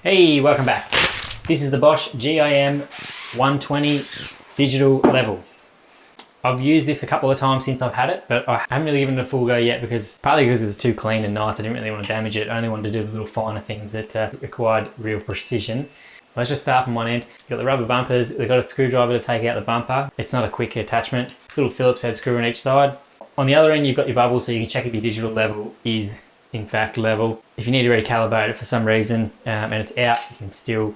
Hey, welcome back. This is the Bosch GIM 120 digital level. I've used this a couple of times since I've had it, but I haven't really given it a full go yet partly because it's too clean and nice. I didn't really want to damage it. I only wanted to do the little finer things that required real precision. Let's just start from one end. You've got the rubber bumpers. They've got a screwdriver to take out the bumper. It's not a quick attachment. Little Phillips head screw on each side. On the other end, you've got your bubbles, so you can check if your digital level is in fact level. If you need to recalibrate it for some reason and it's out, you can still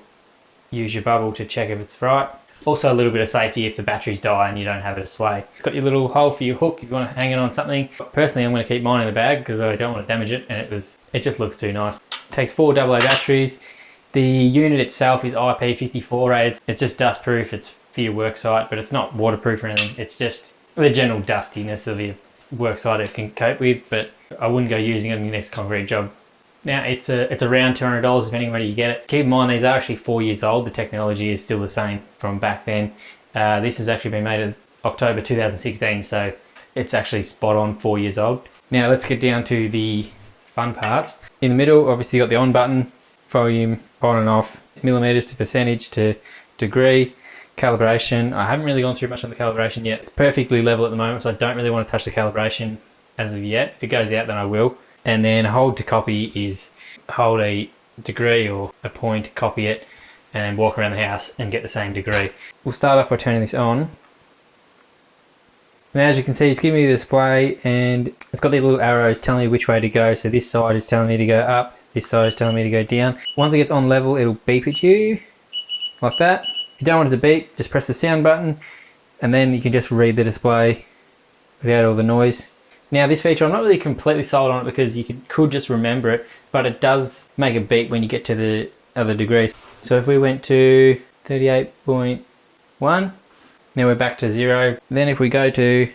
use your bubble to check if it's right. Also a little bit of safety if the batteries die and you don't have a display. It's got your little hole for your hook if you want to hang it on something. Personally, I'm going to keep mine in the bag because I don't want to damage it, and it just looks too nice. It takes 4 AA batteries. The unit itself is IP54 rated. It's just dust proof. It's for your work site, but it's not waterproof or anything. It's just the general dustiness of your work site it can cope with, but I wouldn't go using it in your next concrete job. Now it's around $200 depending where you get it. Keep in mind these are actually 4 years old. The technology is still the same from back then. This has actually been made in October 2016, so it's actually spot on 4 years old. Now let's get down to the fun parts. In the middle, obviously you got the on button, volume on and off, millimeters to percentage to degree, calibration. I haven't really gone through much on the calibration yet. It's perfectly level at the moment, so I don't really want to touch the calibration as of yet. If it goes out, then I will. And then hold to copy is hold a degree or a point, copy it, and then walk around the house and get the same degree. We'll start off by turning this on. Now as you can see, it's giving me the display and it's got these little arrows telling me which way to go. So this side is telling me to go up, this side is telling me to go down. Once it gets on level, it'll beep at you like that. If you don't want it to beep, just press the sound button and then you can just read the display without all the noise. Now this feature, I'm not really completely sold on it because you could just remember it, but it does make a beep when you get to the other degrees. So if we went to 38.1, now we're back to 0. Then if we go to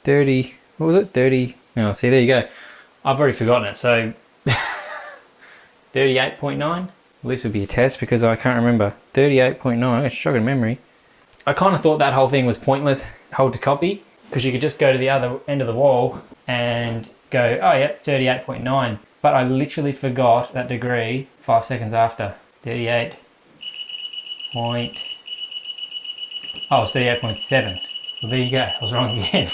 30, what was it? 30, oh, see, there you go. I've already forgotten it, so 38.9? Well, this would be a test because I can't remember. 38.9, I got a shocking memory. I kind of thought that whole thing was pointless, hold to copy, because you could just go to the other end of the wall and go, oh yeah, 38.9. But I literally forgot that degree 5 seconds after. 38 point, oh, it's 38.7. Well, there you go, I was wrong again.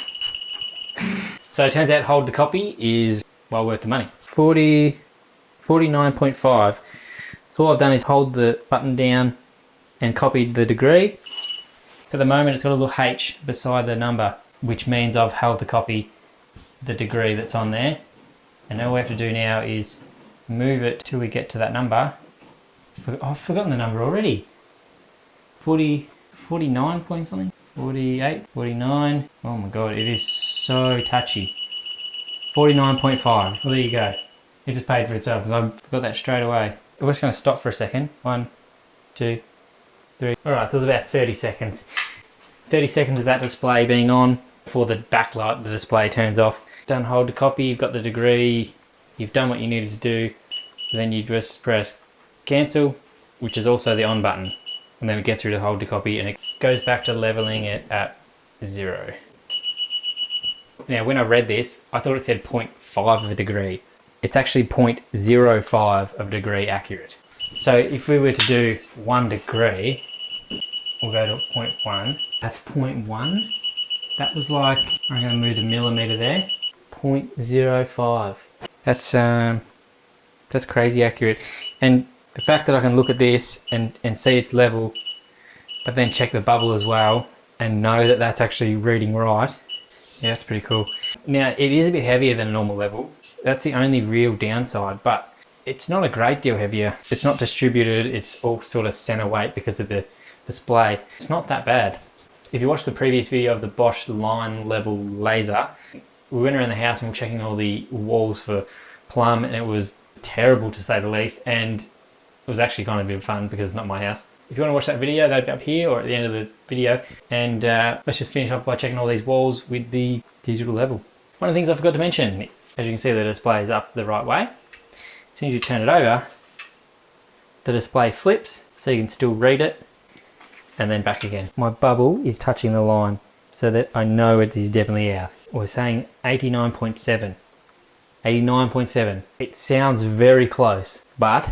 So it turns out hold to copy is well worth the money. 49.5. So all I've done is hold the button down and copied the degree. So at the moment it's got a little H beside the number, which means I've held to copy the degree that's on there. And all we have to do now is move it till we get to that number. I've forgotten the number already. 49 point something? 48, 49. Oh my god, it is so touchy. 49.5, well there you go. It just paid for itself because I forgot that straight away. We're just going to stop for a second. 1, 2, 3. Alright, so it was about 30 seconds. 30 seconds of that display being on before the backlight, the display turns off. Done hold to copy, you've got the degree, you've done what you needed to do. So then you just press cancel, which is also the on button. And then it gets through to hold to copy and it goes back to leveling it at 0. Now when I read this, I thought it said 0.5 of a degree. It's actually 0.05 of a degree accurate. So if we were to do 1 degree, we'll go to 0.1. That's 0.1. That was like, I'm going to move the millimeter there. 0.05. That's crazy accurate. And the fact that I can look at this and see its level, but then check the bubble as well and know that that's actually reading right. Yeah, that's pretty cool. Now it is a bit heavier than a normal level. That's the only real downside, but it's not a great deal heavier. It's not distributed, it's all sort of center weight because of the display. It's not that bad. If you watch the previous video of the Bosch line level laser, we went around the house and we were checking all the walls for plumb, and it was terrible to say the least, and it was actually kind of a bit of fun because it's not my house. If you want to watch that video, that'll be up here or at the end of the video, and let's just finish off by checking all these walls with the digital level. One of the things I forgot to mention, as you can see, the display is up the right way. As soon as you turn it over, the display flips so you can still read it, and then back again. My bubble is touching the line so that I know it is definitely out. We're saying 89.7. 89.7. It sounds very close, but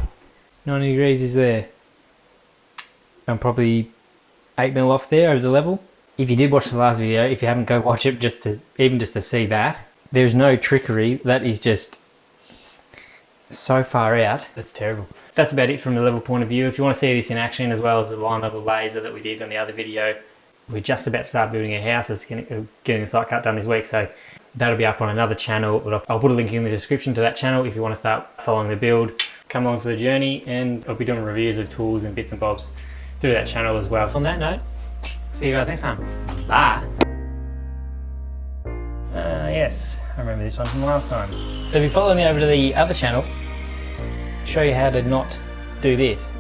90 degrees is there. I'm probably 8mm off there over the level. If you did watch the last video, if you haven't, go watch it just to see that. There's no trickery. That is just so far out. That's terrible. That's about it from the level point of view. If you want to see this in action, as well as the line level laser that we did on the other video, we're just about to start building a house. It's getting the site cut done this week, so that'll be up on another channel. I'll put a link in the description to that channel if you want to start following the build. Come along for the journey, and I'll be doing reviews of tools and bits and bobs through that channel as well. So on that note, see you guys next time. Bye. Yes, I remember this one from last time. So if you follow me over to the other channel, I'll show you how to not do this.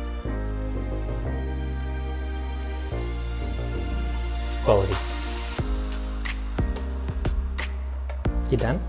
Quality. You done?